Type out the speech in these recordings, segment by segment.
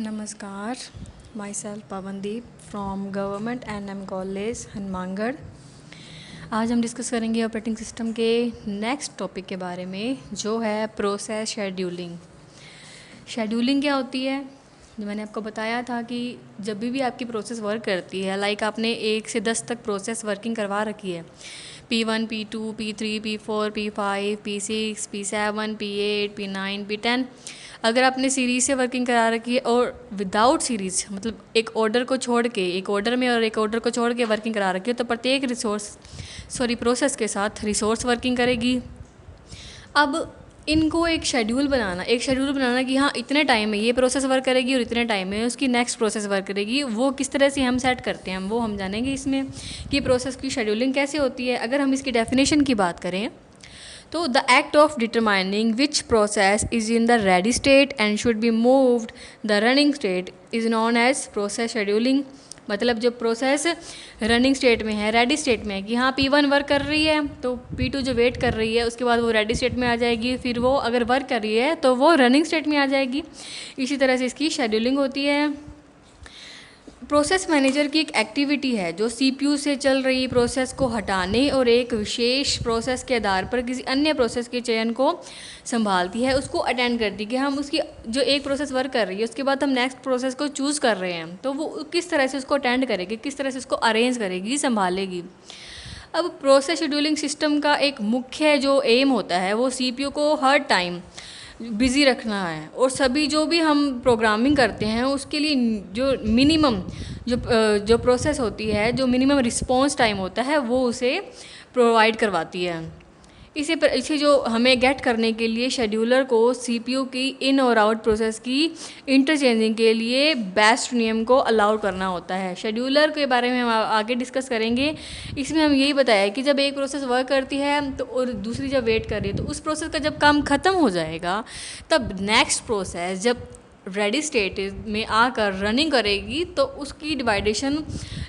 नमस्कार, myself Pavandeep from government N M. College Hanumangarh. आज हम डिस्कस करेंगे ऑपरेटिंग सिस्टम के नेक्स्ट टॉपिक के बारे में, जो है प्रोसेस शेड्यूलिंग। शेड्यूलिंग क्या होती है? जो मैंने आपको बताया था कि जब भी आपकी प्रोसेस वर्क करती है, लाइक आपने 1 से 10 तक प्रोसेस वर्किंग करवा रखी है, P1, P2, P3, P4, P5, P6, P7, P8, P9, P10, अगर आपने सीरीज़ से वर्किंग करा रखी है और विदाउट सीरीज़, मतलब एक ऑर्डर को छोड़ के, एक ऑर्डर में और एक ऑर्डर को छोड़ के वर्किंग करा रखी है, तो प्रत्येक प्रोसेस के साथ रिसोर्स वर्किंग करेगी। अब इनको एक शेड्यूल बनाना कि हाँ इतने टाइम में ये प्रोसेस वर्क करेगी और इतने टाइम में उसकी नेक्स्ट प्रोसेस वर्क करेगी, वो किस तरह से हम सेट करते हैं वो हम जानेंगे इसमें कि प्रोसेस की शेड्यूलिंग कैसे होती है। अगर हम इसकी डेफिनेशन की बात करें तो the act of determining which process is in the ready state and should be moved the running state is known as process scheduling. मतलब जब प्रोसेस रनिंग स्टेट में है, रेडी स्टेट में है कि हाँ P1 वर्क कर रही है, तो P2 जो वेट कर रही है उसके बाद वो रेडी स्टेट में आ जाएगी, फिर वो अगर वर्क कर रही है तो वो रनिंग स्टेट में आ जाएगी। इसी तरह से इसकी शेड्यूलिंग होती है। प्रोसेस मैनेजर की एक एक्टिविटी है जो CPU से चल रही प्रोसेस को हटाने और एक विशेष प्रोसेस के आधार पर किसी अन्य प्रोसेस के चयन को संभालती है, उसको अटेंड करती है कि हम उसकी जो एक प्रोसेस वर्क कर रही है उसके बाद हम नेक्स्ट प्रोसेस को चूज़ कर रहे हैं, तो वो किस तरह से उसको अटेंड करेगी, किस तरह से उसको अरेंज करेगी, संभालेगी। अब प्रोसेस शेड्यूलिंग सिस्टम का एक मुख्य जो एम होता है वो CPU को हर टाइम बिज़ी रखना है, और सभी जो भी हम प्रोग्रामिंग करते हैं उसके लिए जो मिनिमम जो प्रोसेस होती है, जो मिनिमम रिस्पॉन्स टाइम होता है वो उसे प्रोवाइड करवाती है। इसे जो हमें गेट करने के लिए शेड्यूलर को CPU की इन और आउट प्रोसेस की इंटरचेंजिंग के लिए बेस्ट नियम को अलाउ करना होता है। शेड्यूलर के बारे में हम आगे डिस्कस करेंगे। इसमें हम यही बताया कि जब एक प्रोसेस वर्क करती है तो और दूसरी जब वेट कर रही है, तो उस प्रोसेस का जब काम ख़त्म हो जाएगा तब नेक्स्ट प्रोसेस जब रेडी स्टेट में आकर रनिंग करेगी तो उसकी डिवाइडेशन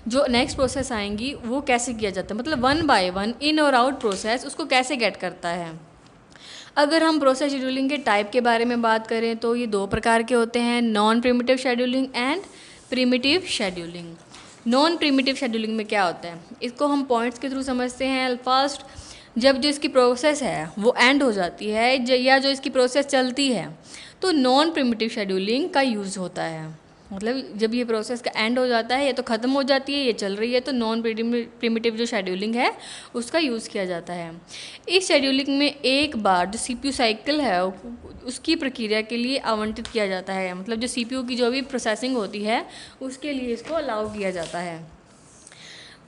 जो नेक्स्ट प्रोसेस आएंगी वो कैसे किया जाता है, मतलब 1 बाय 1 इन और आउट प्रोसेस उसको कैसे गेट करता है। अगर हम प्रोसेस शेड्यूलिंग के टाइप के बारे में बात करें तो ये 2 प्रकार के होते हैं, non primitive scheduling and primitive scheduling. Non primitive scheduling में क्या होता है, इसको हम पॉइंट्स के थ्रू समझते हैं। फर्स्ट, जब जो इसकी प्रोसेस है वो एंड हो जाती है या जो इसकी प्रोसेस चलती है तो नॉन प्रिमिटिव शेड्यूलिंग का यूज़ होता है। मतलब जब ये प्रोसेस का एंड हो जाता है, ये तो ख़त्म हो जाती है, ये चल रही है, तो नॉन प्रिमिटिव जो शेड्यूलिंग है उसका यूज़ किया जाता है। इस शेड्यूलिंग में एक बार जो CPU साइकिल है उसकी प्रक्रिया के लिए आवंटित किया जाता है, मतलब जो CPU की जो भी प्रोसेसिंग होती है उसके लिए इसको अलाउ किया जाता है।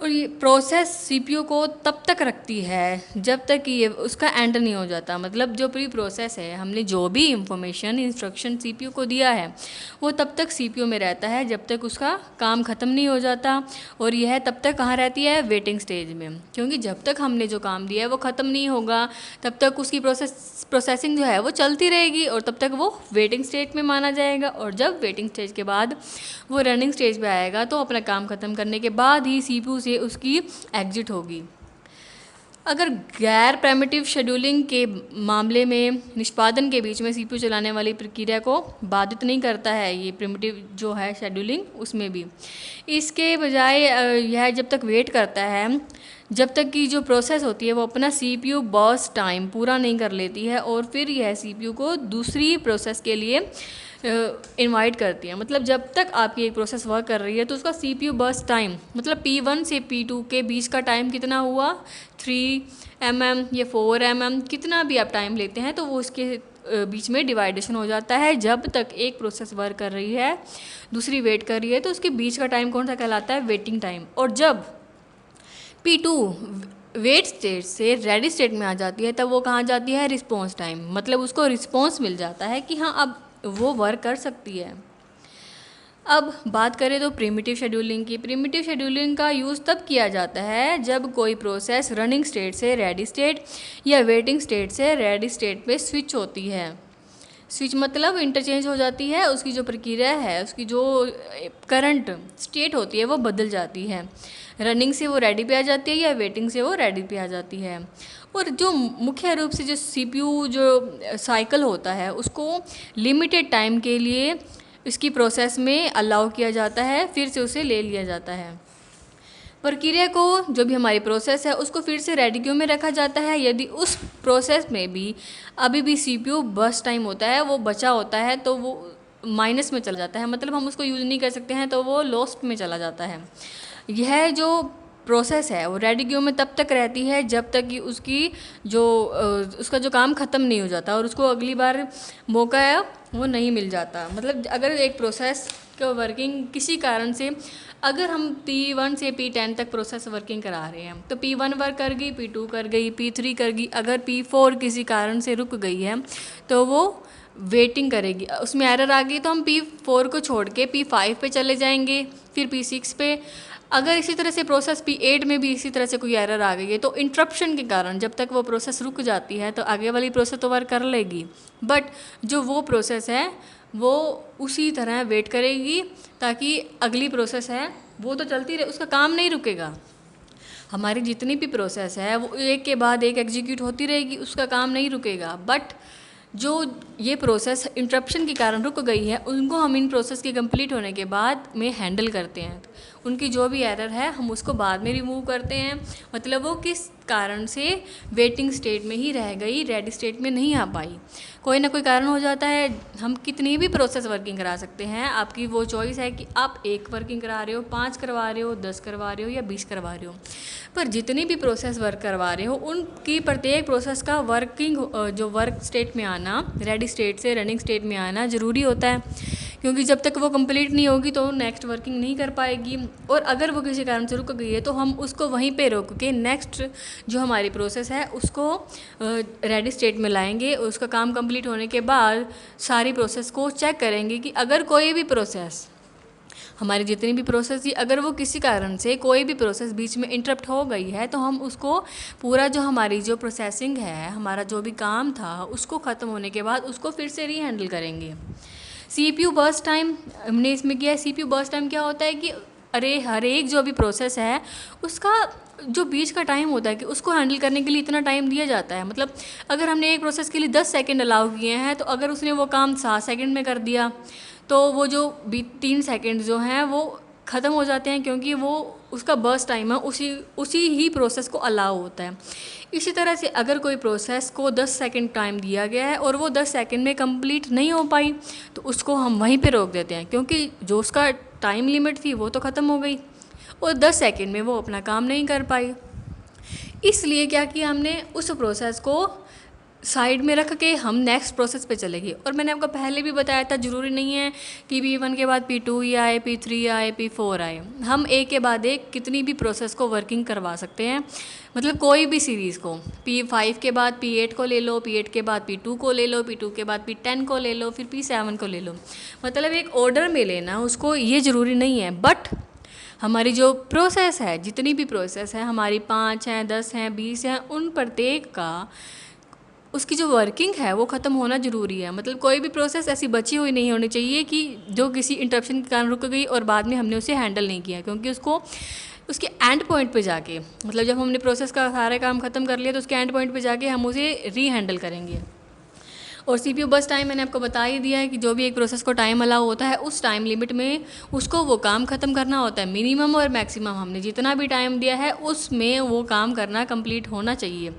और ये प्रोसेस CPU को तब तक रखती है जब तक कि ये उसका एंड नहीं हो जाता। मतलब जो प्री प्रोसेस है, हमने जो भी इंफॉर्मेशन इंस्ट्रक्शन CPU को दिया है वो तब तक CPU में रहता है जब तक उसका काम ख़त्म नहीं हो जाता, और यह तब तक कहाँ रहती है, वेटिंग स्टेज में। क्योंकि जब तक हमने जो काम दिया है वो ख़त्म नहीं होगा तब तक उसकी प्रोसेसिंग जो है वो चलती रहेगी और तब तक वो वेटिंग स्टेज में माना जाएगा। और जब वेटिंग स्टेज के बाद वो रनिंग स्टेज पे आएगा तो अपना काम ख़त्म करने के बाद ही CPU से उसकी एग्जिट होगी। अगर गैर प्रिमिटिव शेड्यूलिंग के मामले में निष्पादन के बीच में CPU चलाने वाली प्रक्रिया को बाधित नहीं करता है ये प्रिमिटिव जो है शेड्यूलिंग, उसमें भी इसके बजाय यह जब तक वेट करता है जब तक कि जो प्रोसेस होती है वो अपना CPU बर्स्ट टाइम पूरा नहीं कर लेती है, और फिर यह CPU को दूसरी प्रोसेस के लिए इनवाइट करती है। मतलब जब तक आपकी एक प्रोसेस वर्क कर रही है तो उसका CPU बर्स्ट टाइम, मतलब P1 से P2 के बीच का टाइम कितना हुआ, 3 mm या 4 mm, कितना भी आप टाइम लेते हैं तो वो उसके बीच में डिवाइडेशन हो जाता है। जब तक एक प्रोसेस वर्क कर रही है दूसरी वेट कर रही है तो उसके बीच का टाइम कौन सा कहलाता है, वेटिंग टाइम। और जब P2 वेट स्टेट से रेडी स्टेट में आ जाती है तब वो कहाँ जाती है, रिस्पॉन्स टाइम। मतलब उसको रिस्पॉन्स मिल जाता है कि हाँ अब वो वर्क कर सकती है। अब बात करें तो प्रिमिटिव शेड्यूलिंग की। प्रिमिटिव शेड्यूलिंग का यूज़ तब किया जाता है जब कोई प्रोसेस रनिंग स्टेट से रेडी स्टेट या वेटिंग स्टेट से रेडी स्टेट पे स्विच होती है। स्विच मतलब इंटरचेंज हो जाती है, उसकी जो प्रक्रिया है, उसकी जो करंट स्टेट होती है वो बदल जाती है। रनिंग से वो रेडी पे आ जाती है या वेटिंग से वो रेडी पे आ जाती है। और जो मुख्य रूप से जो CPU जो साइकिल होता है उसको लिमिटेड टाइम के लिए इसकी प्रोसेस में अलाउ किया जाता है, फिर से उसे ले लिया जाता है। प्रक्रिया को, जो भी हमारी प्रोसेस है, उसको फिर से रेडी क्यू में रखा जाता है। यदि उस प्रोसेस में भी अभी भी CPU बर्स्ट टाइम होता है, वो बचा होता है, तो वो माइनस में चला जाता है, मतलब हम उसको यूज़ नहीं कर सकते हैं, तो वो लॉस्ट में चला जाता है। यह जो प्रोसेस है वो रेडी क्यू में तब तक रहती है जब तक कि उसका जो काम ख़त्म नहीं हो जाता और उसको अगली बार मौका है वो नहीं मिल जाता। मतलब अगर एक प्रोसेस का वर्किंग किसी कारण से, अगर हम P1 से P10 तक प्रोसेस वर्किंग करा रहे हैं, तो P1 वर्क कर गई, P2 कर गई, P3 कर गई, अगर P4 किसी कारण से रुक गई है तो वो वेटिंग करेगी। उसमें एरर आ गई तो हम P4 को छोड़ के P5 पे चले जाएंगे, फिर P6 पे। अगर इसी तरह से प्रोसेस P8 में भी इसी तरह से कोई एरर आ गई है तो इंटरप्शन के कारण जब तक वो प्रोसेस रुक जाती है तो आगे वाली प्रोसेस तो वर्क कर लेगी, बट जो वो प्रोसेस है वो उसी तरह वेट करेगी ताकि अगली प्रोसेस है वो तो चलती रहे, उसका काम नहीं रुकेगा। हमारी जितनी भी प्रोसेस है वो एक के बाद एक एग्जीक्यूट होती रहेगी, उसका काम नहीं रुकेगा। बट जो ये प्रोसेस इंटरप्शन के कारण रुक गई है, उनको हम इन प्रोसेस के कंप्लीट होने के बाद में हैंडल करते हैं। उनकी जो भी एरर है हम उसको बाद में रिमूव करते हैं, मतलब वो किस कारण से वेटिंग स्टेट में ही रह गई, रेडी स्टेट में नहीं आ पाई, कोई ना कोई कारण हो जाता है। हम कितनी भी प्रोसेस वर्किंग करा सकते हैं, आपकी वो चॉइस है कि आप 1 वर्किंग करा रहे हो, 5 करवा रहे हो, 10 करवा रहे हो या 20 करवा रहे हो, पर जितनी भी प्रोसेस वर्क करवा रहे हो उनकी प्रत्येक प्रोसेस का जो वर्क स्टेट में आना, रेडी स्टेट से रनिंग स्टेट में आना ज़रूरी होता है, क्योंकि जब तक वो कंप्लीट नहीं होगी तो नेक्स्ट वर्किंग नहीं कर पाएगी। और अगर वो किसी कारण से रुक गई है तो हम उसको वहीं पे रोक के नेक्स्ट जो हमारी प्रोसेस है उसको रेडी स्टेट में लाएंगे। उसका काम कंप्लीट होने के बाद सारी प्रोसेस को चेक करेंगे कि अगर कोई भी प्रोसेस, हमारी जितनी भी प्रोसेस थी, अगर वो किसी कारण से कोई भी प्रोसेस बीच में इंटरप्ट हो गई है तो हम उसको पूरा जो हमारी जो प्रोसेसिंग है, हमारा जो भी काम था, उसको ख़त्म होने के बाद उसको फिर से रीहैंडल करेंगे। CPU बर्स्ट टाइम हमने इसमें किया है। CPU बर्स्ट टाइम क्या होता है कि हर एक जो भी प्रोसेस है उसका जो बीच का टाइम होता है कि उसको हैंडल करने के लिए इतना टाइम दिया जाता है। मतलब अगर हमने एक प्रोसेस के लिए 10 सेकंड अलाउ किए हैं तो अगर उसने वो काम 7 सेकंड में कर दिया तो वो जो 3 सेकंड जो हैं वो ख़त्म हो जाते हैं, क्योंकि वो उसका बर्स्ट टाइम है उसी ही प्रोसेस को अलाउ होता है। इसी तरह से अगर कोई प्रोसेस को 10 सेकंड टाइम दिया गया है और वो 10 सेकंड में कंप्लीट नहीं हो पाई तो उसको हम वहीं पे रोक देते हैं, क्योंकि जो उसका टाइम लिमिट थी वो तो ख़त्म हो गई और 10 सेकंड में वो अपना काम नहीं कर पाई। इसलिए क्या किया हमने, उस प्रोसेस को साइड में रख के हम नेक्स्ट प्रोसेस पे चलेंगे। और मैंने आपको पहले भी बताया था, ज़रूरी नहीं है कि P1 के बाद P2 ही आए, P3 आए, P4 आए, हम एक के बाद एक कितनी भी प्रोसेस को वर्किंग करवा सकते हैं। मतलब कोई भी सीरीज़ को P5 के बाद P8 को ले लो, P8 के बाद P2 को ले लो, P2 के बाद P10 को ले लो, फिर P7 को ले लो, मतलब एक ऑर्डर में लेना उसको, ये ज़रूरी नहीं है। बट हमारी जो प्रोसेस है, जितनी भी प्रोसेस है हमारी 5 हैं, 10 हैं, 20 हैं, उन प्रत्येक का उसकी जो वर्किंग है वो ख़त्म होना ज़रूरी है। मतलब कोई भी प्रोसेस ऐसी बची हुई नहीं होनी चाहिए कि जो किसी इंटरप्शन के कारण रुक गई और बाद में हमने उसे हैंडल नहीं किया, क्योंकि उसको उसके एंड पॉइंट पे जाके, मतलब जब हमने प्रोसेस का सारे काम ख़त्म कर लिया तो उसके एंड पॉइंट पे जाके हम उसे री हैंडल करेंगे। और CPU बस टाइम मैंने आपको बता ही दिया है कि जो भी एक प्रोसेस को टाइम अलाउ होता है उस टाइम लिमिट में उसको वो काम ख़त्म करना होता है। मिनिमम और मैक्सिमम हमने जितना भी टाइम दिया है उसमें वो काम करना कंप्लीट होना चाहिए।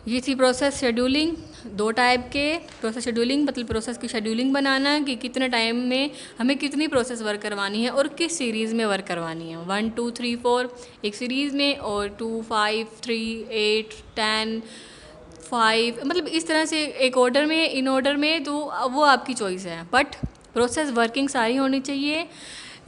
ये थी प्रोसेस शेड्यूलिंग। 2 टाइप के प्रोसेस शेड्यूलिंग, मतलब प्रोसेस की शेड्यूलिंग बनाना कि कितने टाइम में हमें कितनी प्रोसेस वर्क करवानी है और किस सीरीज़ में वर्क करवानी है। 1 2 3 4 एक सीरीज़ में, और 2 5 3 8 10 5, मतलब इस तरह से एक ऑर्डर में, इन ऑर्डर में, तो वो आपकी चॉइस है। बट प्रोसेस वर्किंग सारी होनी चाहिए।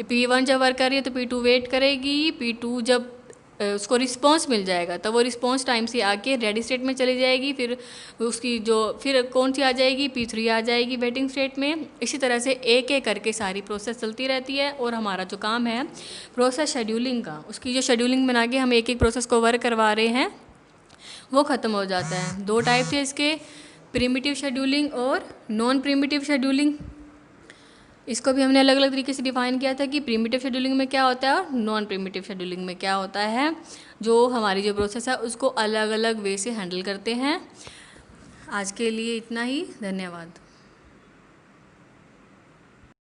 P1 जब वर्क कर रही है तो P2 वेट करेगी, P2 जब उसको रिस्पांस मिल जाएगा तो वो रिस्पांस टाइम से आके रेडी स्टेट में चली जाएगी, फिर उसकी जो फिर कौन सी आ जाएगी, P3 आ जाएगी वेटिंग स्टेट में। इसी तरह से एक एक करके सारी प्रोसेस चलती रहती है और हमारा जो काम है प्रोसेस शेड्यूलिंग का, उसकी जो शेड्यूलिंग बना के हम एक एक प्रोसेस को वर्क करवा रहे हैं वो ख़त्म हो जाता है। 2 टाइप थे इसके, प्रिमिटिव शेड्यूलिंग और नॉन प्रिमिटिव शेड्यूलिंग। इसको भी हमने अलग अलग तरीके से डिफ़ाइन किया था कि प्रिमिटिव शेड्यूलिंग में क्या होता है और नॉन प्रिमिटिव शेड्यूलिंग में क्या होता है, जो हमारी जो प्रोसेस है उसको अलग अलग वे से हैंडल करते हैं। आज के लिए इतना ही, धन्यवाद।